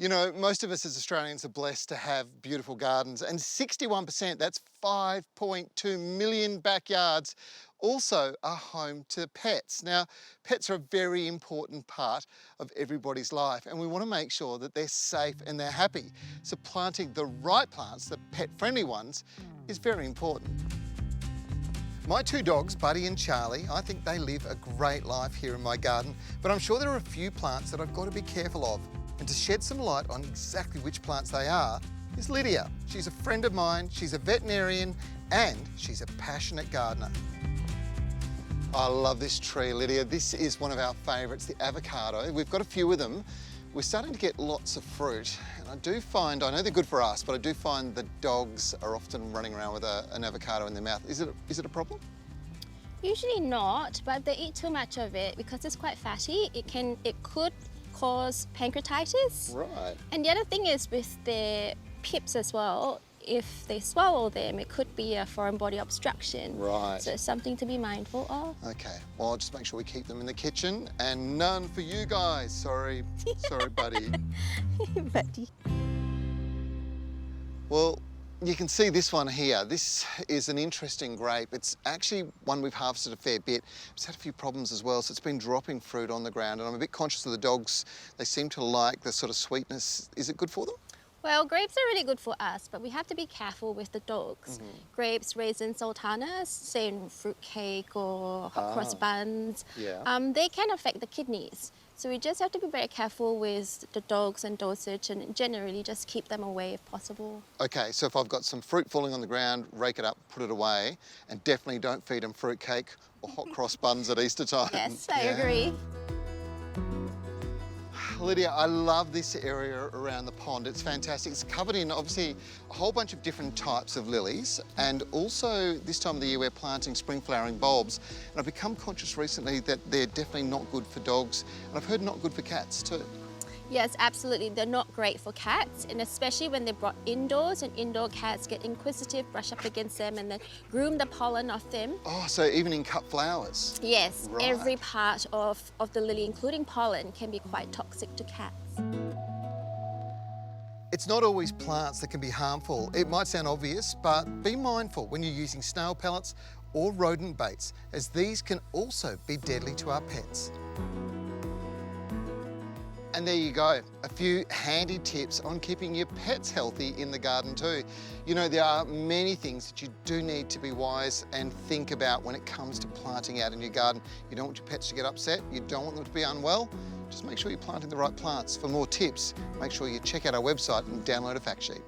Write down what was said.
You know, most of us as Australians are blessed to have beautiful gardens, and 61%, that's 5.2 million backyards, also are home to pets. Now, pets are a very important part of everybody's life, and we want to make sure that they're safe and they're happy. So planting the right plants, the pet-friendly ones, is very important. My two dogs, Buddy and Charlie, I think they live a great life here in my garden, but I'm sure there are a few plants that I've got to be careful of. And to shed some light on exactly which plants they are is Lydia. She's a friend of mine, she's a veterinarian, and she's a passionate gardener. I love this tree, Lydia. This is one of our favourites, the avocado. We've got a few of them. We're starting to get lots of fruit, and I know they're good for us, but I do find the dogs are often running around with an avocado in their mouth. Is it a problem? Usually not, but if they eat too much of it, because it's quite fatty, it could cause pancreatitis. Right. And the other thing is with their pips as well, if they swallow them, it could be a foreign body obstruction. Right. So it's something to be mindful of. Okay, well, I'll just make sure we keep them in the kitchen and none for you guys. Sorry, buddy. Buddy. Well, you can see this one here. This is an interesting grape. It's actually one we've harvested a fair bit. It's had a few problems as well, so it's been dropping fruit on the ground, and I'm a bit conscious of the dogs. They seem to like the sort of sweetness. Is it good for them? Well, grapes are really good for us, but we have to be careful with the dogs. Grapes, raisins, sultanas, say in fruitcake or hot cross buns, they can affect the kidneys. So we just have to be very careful with the dogs and dosage, and generally just keep them away if possible. Okay, so if I've got some fruit falling on the ground, rake it up, put it away, and definitely don't feed them fruitcake or hot cross buns at Easter time. Yes, I agree. Lydia, I love this area around the pond. It's fantastic. It's covered in, obviously, a whole bunch of different types of lilies, and also this time of the year we're planting spring flowering bulbs. And I've become conscious recently that they're definitely not good for dogs, and I've heard not good for cats too. Yes, absolutely. They're not great for cats, and especially when they're brought indoors, and indoor cats get inquisitive, brush up against them, and then groom the pollen off them. Oh, so even in cut flowers? Yes, right. Every part of the lily, including pollen, can be quite toxic to cats. It's not always plants that can be harmful. It might sound obvious, but be mindful when you're using snail pellets or rodent baits, as these can also be deadly to our pets. And there you go, a few handy tips on keeping your pets healthy in the garden too. You know, there are many things that you do need to be wise and think about when it comes to planting out in your garden. You don't want your pets to get upset, you don't want them to be unwell. Just make sure you're planting the right plants. For more tips, make sure you check out our website and download a fact sheet.